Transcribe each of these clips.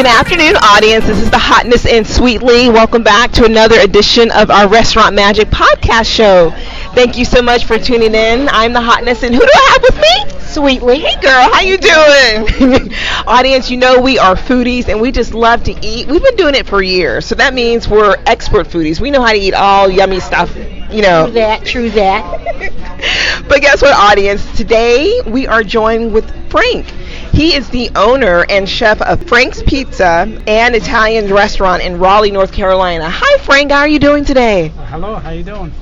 Good afternoon, audience. This is the Hotness and Sweetly. Welcome back to another edition of our Restaurant Magic podcast show. Thank you so much for tuning in. I'm the Hotness, and who do I have with me? Sweetly. Hey, girl. How you doing? Audience, you know we are foodies, and we just love to eat. We've been doing it for years, so that means we're expert foodies. We know how to eat all yummy stuff, you know. True that. But guess what, audience? Today we are joined with Frank. He is the owner and chef of Frank's Pizza and Italian restaurant in Raleigh, North Carolina. Hi, Frank. How are you doing today? Hello. How you doing?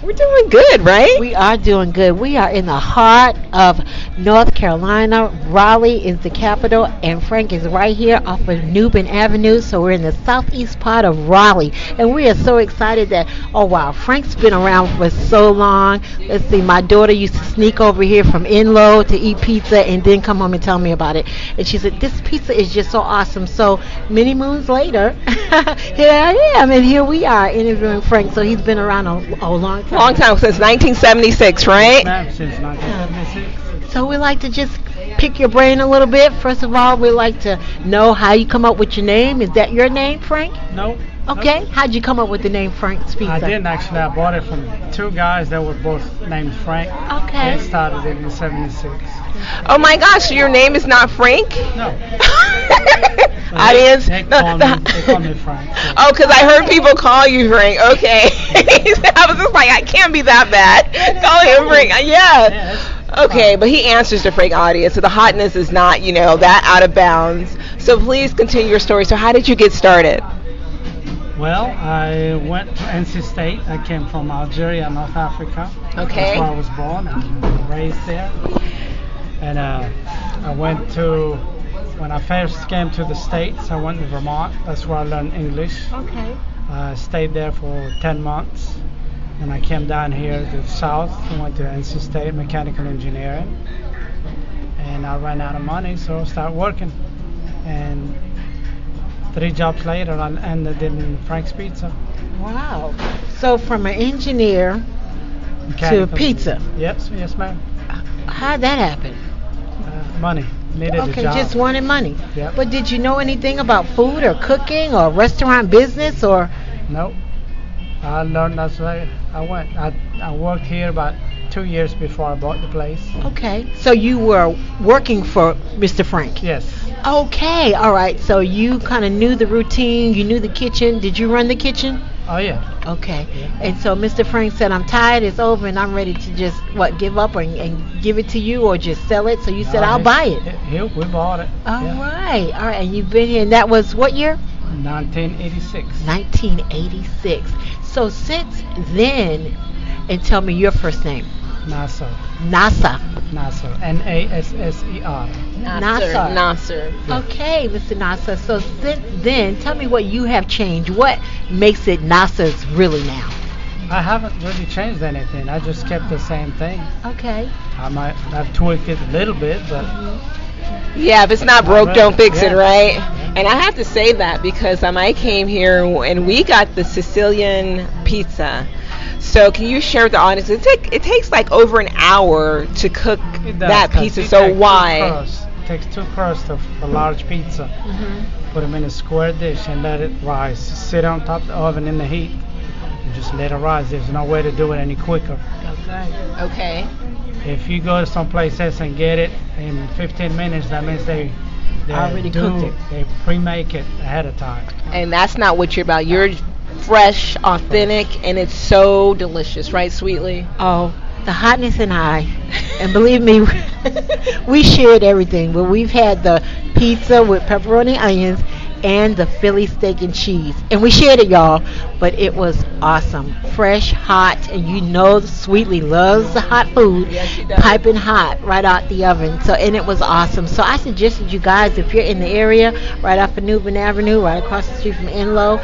We're doing good, right? We are doing good. We are in the heart of North Carolina. Raleigh is the capital, and Frank is right here off of Newbern Avenue. So we're in the southeast part of Raleigh, and we are so excited that, oh wow, Frank's been around for so long. Let's see, my daughter used to sneak over here from Inlow to eat pizza and then come home and tell me about it. And she said, this pizza is just so awesome. So many moons later, here I am, and here we are interviewing Frank. So he's been around a long time. Long time, since 1976, right? Since 1976. So we like to just pick your brain a little bit. First of all, we like to know how you come up with your name. Is that your name, Frank? No. Okay. How'd you come up with the name Frank's Pizza? I didn't actually. I bought it from two guys that were both named Frank. Okay. They started it in 76. Oh my gosh, so your name is not Frank? No. Audience? They call me Frank. So. Oh, because I heard people call you Frank. Okay. I was just like, I can't be that bad. Call him Frank. Yeah. Okay, but he answers the Frank, audience. So the hotness is not, that out of bounds. So please continue your story. So how did you get started? Well, I went to NC State. I came from Algeria, North Africa. Okay. That's where I was born and raised there. And I went to, when I first came to the States, I went to Vermont. That's where I learned English. Okay. I stayed there for 10 months. And I came down here to the South. I went to NC State, mechanical engineering. And I ran out of money, so I started working. And 3 jobs later, I ended in Frank's Pizza. Wow. So from an engineer to pizza. Yes, ma'am. How'd that happen? Money. Needed a Okay, job. just wanted money. Yep. But did you know anything about food or cooking or restaurant business or? Nope. I learned that's why I went. I worked here about 2 years before I bought the place. Okay. So you were working for Mr. Frank? Yes. Okay. All right. So you kind of knew the routine. You knew the kitchen. Did you run the kitchen? Oh, yeah. Okay. Yeah. And so Mr. Frank said, I'm tired, it's over, and I'm ready to just, give up and give it to you or just sell it? So you said, I'll buy it. We bought it. All right. And you've been here, and that was what year? 1986. 1986. So since then, and tell me your first name. Nasser. Nasser. Nasser. Nasser. Okay, Mr. Nasser. So since then, tell me what you have changed. What makes it Nasser's really now? I haven't really changed anything. I just kept the same thing. Okay. I might have tweaked it a little bit, but... Yeah, if it's not broke, don't fix it, right? Yeah. And I have to say that because I came here and we got the Sicilian pizza. So can you share with the audience? It takes like over an hour to cook that pizza. So why? It takes 2 crusts of a large pizza. Mm-hmm. Put them in a square dish and let it rise. Sit on top of the oven in the heat and just let it rise. There's no way to do it any quicker. Okay. If you go to some places and get it in 15 minutes, that means they already cooked it. They pre-make it ahead of time. And that's not what you're about. You're fresh, authentic, and it's so delicious, right, Sweetly? Oh, the hotness and I, and believe me, we shared everything. But we've had the pizza with pepperoni onions and the Philly steak and cheese, and we shared it, y'all. But it was awesome, fresh, hot, and Sweetly loves the hot food, yes, she does. piping hot right out the oven. So, and it was awesome. So I suggested you guys, if you're in the area, right off of Newbern Avenue, right across the street from Inlow.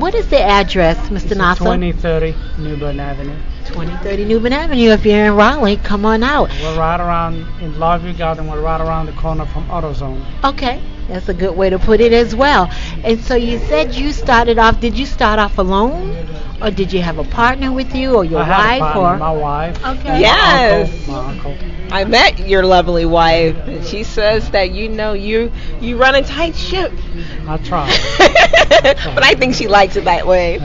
What is the address, Mr. Nasser? 2030 Newbern Avenue. 2030 Newbern Avenue. If you're in Raleigh, come on out. We're right around in Longview Garden. We're right around the corner from AutoZone. Okay, that's a good way to put it as well. And so you said you started off. Did you start off alone, or did you have a partner with you, or your I had wife, a partner, or my wife? Okay. Yes. My uncle. I met your lovely wife, and she says that you run a tight ship. I try. But I think she likes it that way.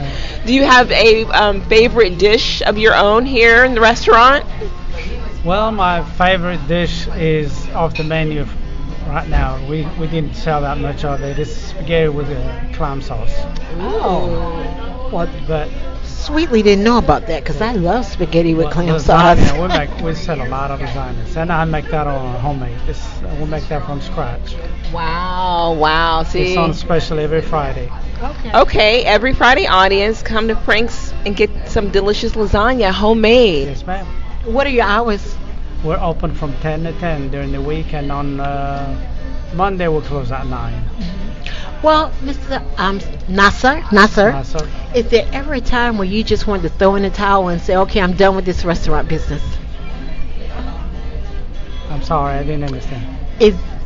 Do you have a favorite dish of your own here in the restaurant? Well, my favorite dish is off the menu right now. We didn't sell that much of it. It's spaghetti with a clam sauce. Oh. Well, But Sweetly didn't know about that because I love spaghetti with clam sauce. lasagna, we sell a lot of lasagnas, and I make that on homemade. We make that from scratch. Wow. See. It's on special every Friday. Okay, every Friday audience, come to Frank's and get some delicious lasagna, homemade. Yes, ma'am. What are your hours? We're open from 10 to 10 during the week, and on Monday we'll close at 9. Well, Mr. Nasser, So, is there ever a time where you just wanted to throw in the towel and say, okay, I'm done with this restaurant business? I'm sorry, I didn't understand.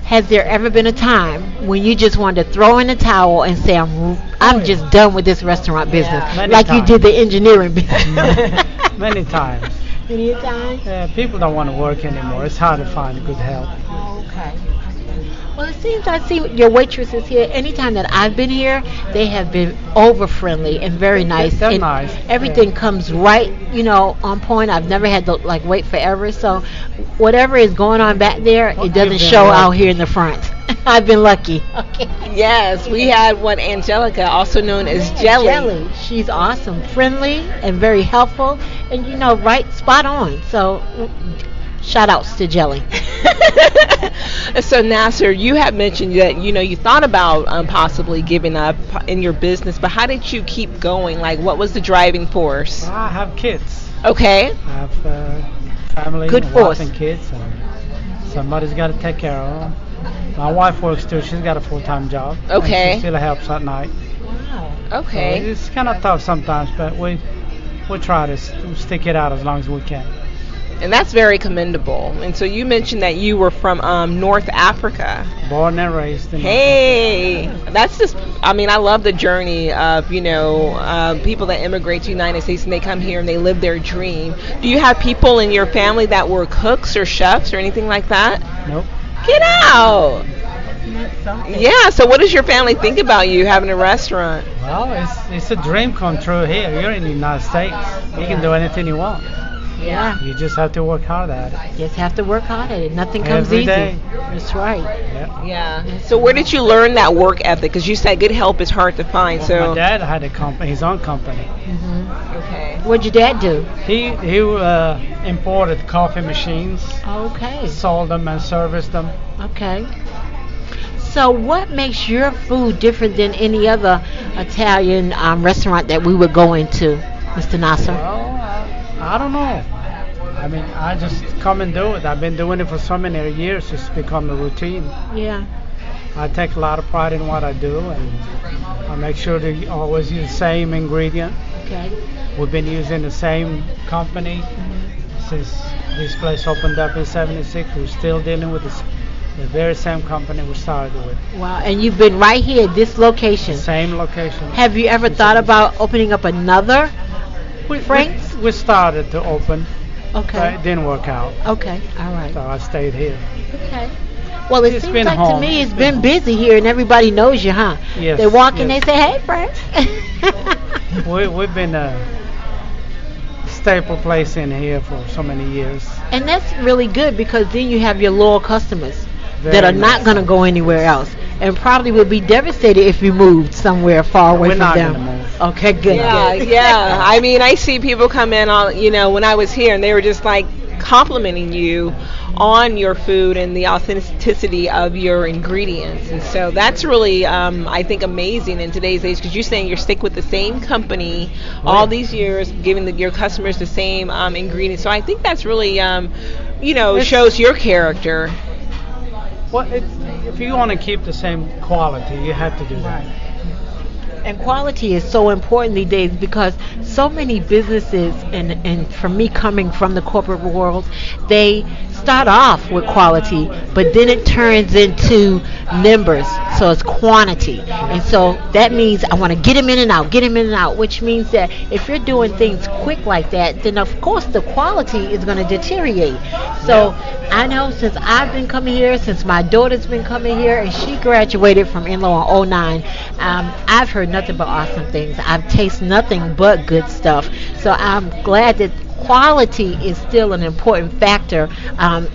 Has there ever been a time when you just wanted to throw in the towel and say, I'm just done with this restaurant business, Many like times. you did the engineering business? Many times. Many times? People don't want to work anymore. It's hard to find good help. Okay. Well, it seems I see your waitresses here. Anytime that I've been here, they have been over friendly and very nice. They're and nice. Everything comes right, on point. I've never had to wait forever. So, whatever is going on back there, Well, it doesn't you've been show lucky. out here in the front. I've been lucky. Okay. Yes, we had one Angelica, also known as Jelly. She's awesome, friendly, and very helpful, and right, spot on. So, shout outs to Jelly. So Nasser, you had mentioned that you thought about possibly giving up in your business, but how did you keep going? Like, what was the driving force? Well, I have kids. Okay. I have family, Good and force. wife and kids, and somebody's got to take care of them. My wife works too. She's got a full-time job. and Okay. she still helps at night. So Okay. it's kind of tough sometimes, but we try to stick it out as long as we can. And that's very commendable. And so you mentioned that you were from North Africa. Born and raised in Hey, that's just, I love the journey of, people that immigrate to the United States and they come here and they live their dream. Do you have people in your family that were cooks or chefs or anything like that? Nope. Get out. Yeah, so what does your family think about you having a restaurant? Well, it's a dream come true here. You're in the United States. You can do anything you want. Yeah. You just have to work hard at it. Just have to work hard at it. Nothing comes Every easy. day. That's right. Yeah. Yeah. So where did you learn that work ethic? Because you said good help is hard to find. Well, So my dad had his own company. okay. What'd your dad do? He imported coffee machines, Okay. sold them and serviced them. Okay. So what makes your food different than any other Italian restaurant that we would go into, Mr. Nasser? Well, I don't know. I just come and do it. I've been doing it for so many years. It's become a routine. Yeah. I take a lot of pride in what I do, and I make sure to always use the same ingredient. Okay. We've been using the same company since this place opened up in '76. We're still dealing with the very same company we started with. Wow. And you've been right here at this location. Same location. Have you ever thought about opening up another Frank's? We started to open, but Okay. it didn't work out. Okay. All right. So I stayed here. Okay. Well, it It's seems been like to home. me it's It's been been busy here and everybody knows you, huh? Yes, They walk in, they yes. say, "Hey, Frank." We've been a staple place in here for so many years. And that's really good because then you have your loyal customers that Very are not nice. going to go anywhere else and probably would be devastated if you moved somewhere far away We're from not them. gonna move. Okay, good. Yeah, good. yeah. I see people come in on, when I was here and they were just like complimenting you on your food and the authenticity of your ingredients. And so that's really, I think, amazing in today's age because you're saying you're stick with the same company all these years, giving your customers the same ingredients. So I think that's really, shows your character. Well, if you want to keep the same quality, you have to do that. And quality is so important these days because so many businesses, and for me coming from the corporate world, they start off with quality, but then it turns into numbers. so it's quantity. And so that means I want to get him in and out, get him in and out, which means that if you're doing things quick like that, then of course the quality is going to deteriorate. So I know since I've been coming here, since my daughter's been coming here, and she graduated from Enloe in '09, I've heard nothing but awesome things. I've tasted nothing but good stuff. So I'm glad that quality is still an important factor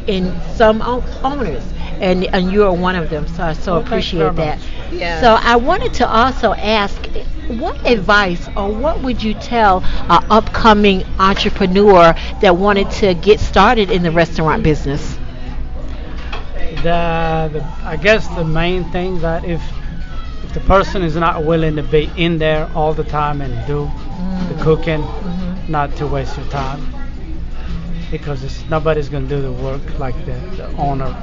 in some owners, and you are one of them. So I so appreciate that. Yeah. So I wanted to also ask, what advice or what would you tell an upcoming entrepreneur that wanted to get started in the restaurant business? I guess the main thing that if the person is not willing to be in there all the time and do the cooking, not to waste your time, because nobody's going to do the work like the owner.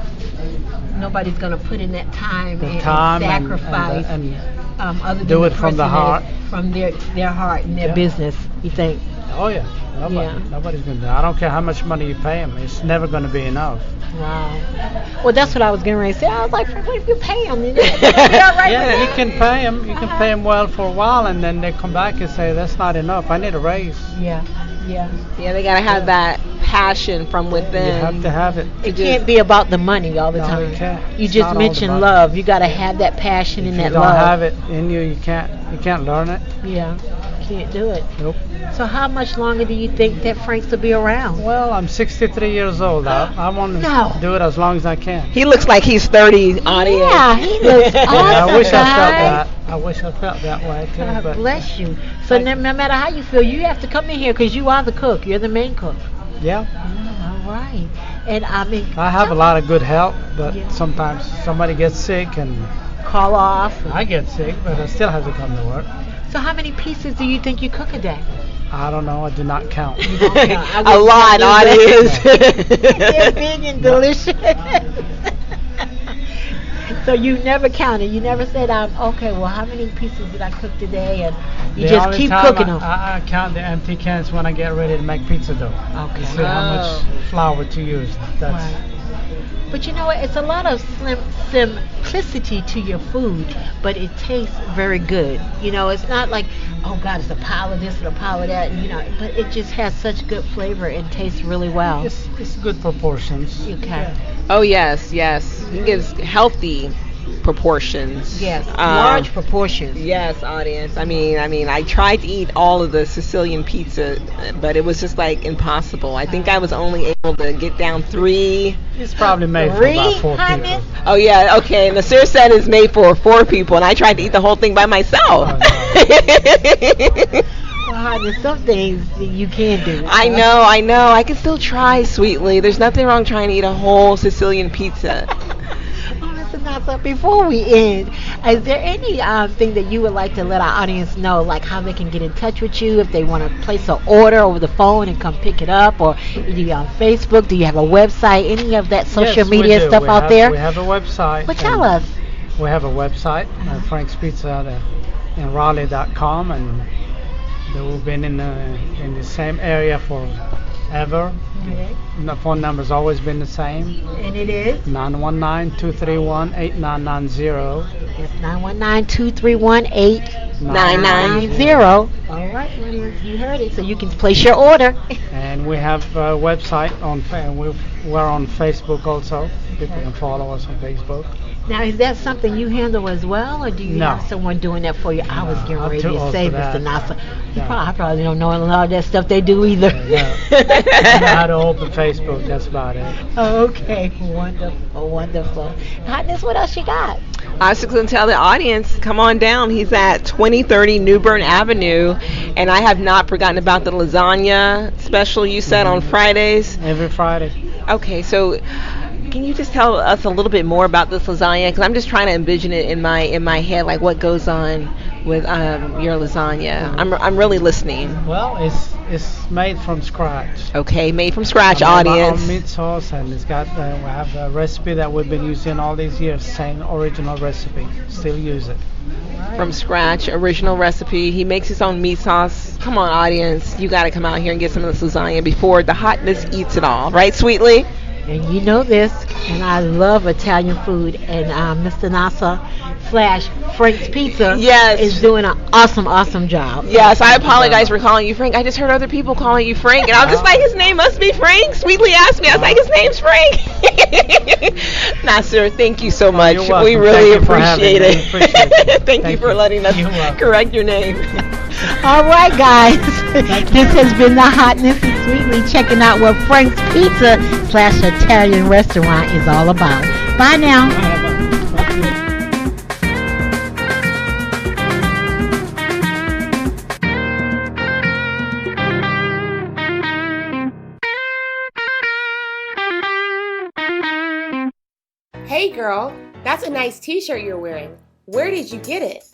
Nobody's going to put in that time and sacrifice and other do than it from the heart, from their heart and their business. You think? Oh yeah, nobody's going to do it. I don't care how much money you pay them; it's never going to be enough. Wow. Well, that's what I was getting ready to say. I was like, what if you pay them? You can pay them. You can pay them well for a while, and then they come back and say that's not enough. I need a raise. Yeah. They gotta have that passion from within. You have to have it. It can't be about the money all the time. It can't. You just mentioned love. You gotta have that passion and that love. If you don't have it in you, you can't learn it. Yeah. Can't do it. Nope. So how much longer do you think that Frank's will be around? Well, I'm 63 years old. I want to do it as long as I can. He looks like he's 30, audience. Yeah, he looks awesome. I wish I felt that. I wish I felt that way too. God but bless you. So no matter how you feel, you have to come in here because you are the cook. You're the main cook. Yeah. All right. And I have a lot of good help, but sometimes somebody gets sick and call off. I get sick, but I still have to come to work. So how many pieces do you think you cook a day? I don't know. I do not count. A lot, audience. They're big and delicious. So you never counted. You never said, okay, well, how many pieces did I cook today? And you just keep cooking them. I count the empty cans when I get ready to make pizza dough. Okay. To see how much flour to use. That's right. But you know what? It's a lot of simplicity to your food, but it tastes very good. You know, it's not like, oh God, it's a pile of this and a pile of that. You know, but it just has such good flavor and tastes really well. It's good proportions. Okay. Yeah. Oh yes. He gives healthy proportions. Yes, large proportions. Yes, audience. I mean, I tried to eat all of the Sicilian pizza, but it was just like impossible. I think I was only able to get down 3. It's probably made for about 4 people. Oh yeah, okay. And the Nasser said it's made for 4 people, and I tried to eat the whole thing by myself. Oh, no. Well, there's some things that you can do. I know. I can still try, sweetly. There's nothing wrong trying to eat a whole Sicilian pizza. So before we end, is there any thing that you would like to let our audience know, like how they can get in touch with you if they want to place an order over the phone and come pick it up, or are you on Facebook? Do you have a website? Any of that social media stuff out there? We have a website. Well, tell us. We have a website, Frank's Pizza in Raleigh.com, and we've been in the same area forever. Okay. The phone number's always been the same. And it is? 919-231-8990. It's 919-231-8990. All right, you heard it. So you can place your order. And we have a website we're on Facebook also. People can follow us on Facebook. Now, is that something you handle as well, or do you have someone doing that for you? I was getting ready to say, Mr. Nasser. I probably don't know a lot of that stuff they do either. I know how to open Facebook. That's about it. Okay, wonderful. Hotness, what else you got? I was just going to tell the audience, come on down. He's at 2030 New Bern Avenue, and I have not forgotten about the lasagna special you said on Fridays. Every Friday. Okay, so can you just tell us a little bit more about this lasagna? Because I'm just trying to envision it in my head, like what goes on with your lasagna. I'm really listening. Well, it's made from scratch. Okay, made from scratch, audience. My own meat sauce, and it's got we have a recipe that we've been using all these years. Same original recipe. Still use it. From scratch, original recipe. He makes his own meat sauce. Come on, audience, you got to come out here and get some of this lasagna before the hotness eats it all. Right, Sweetly? And you know this, and I love Italian food. And Mr. Nasser slash Frank's Pizza Yes. is doing an awesome, awesome job. Yes, I apologize for calling you Frank. I just heard other people calling you Frank, and I was just like, his name must be Frank. Sweetly asked me. I was like, his name's Frank. Nasser, thank you so much. You're welcome. We really Thank you for having appreciate me. it. Appreciate it. Thank you for letting us You're welcome. correct your name. All right, guys. This has been the Hotness and Sweetly, checking out what Frank's Pizza slash Italian restaurant is all about. Bye now. Hey girl, that's a nice t-shirt you're wearing. Where did you get it?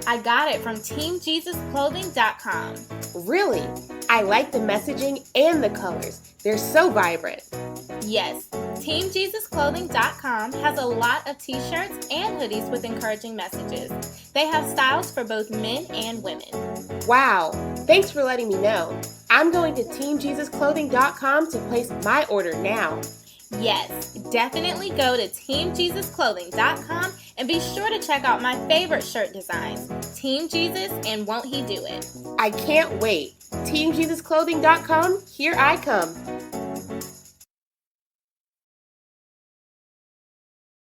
I got it from TeamJesusClothing.com. Really? I like the messaging and the colors. They're so vibrant. Yes, TeamJesusClothing.com has a lot of t-shirts and hoodies with encouraging messages. They have styles for both men and women. Wow, thanks for letting me know. I'm going to TeamJesusClothing.com to place my order now. Yes, definitely go to TeamJesusClothing.com and be sure to check out my favorite shirt designs, Team Jesus and Won't He Do It? I can't wait. TeamJesusClothing.com, here I come.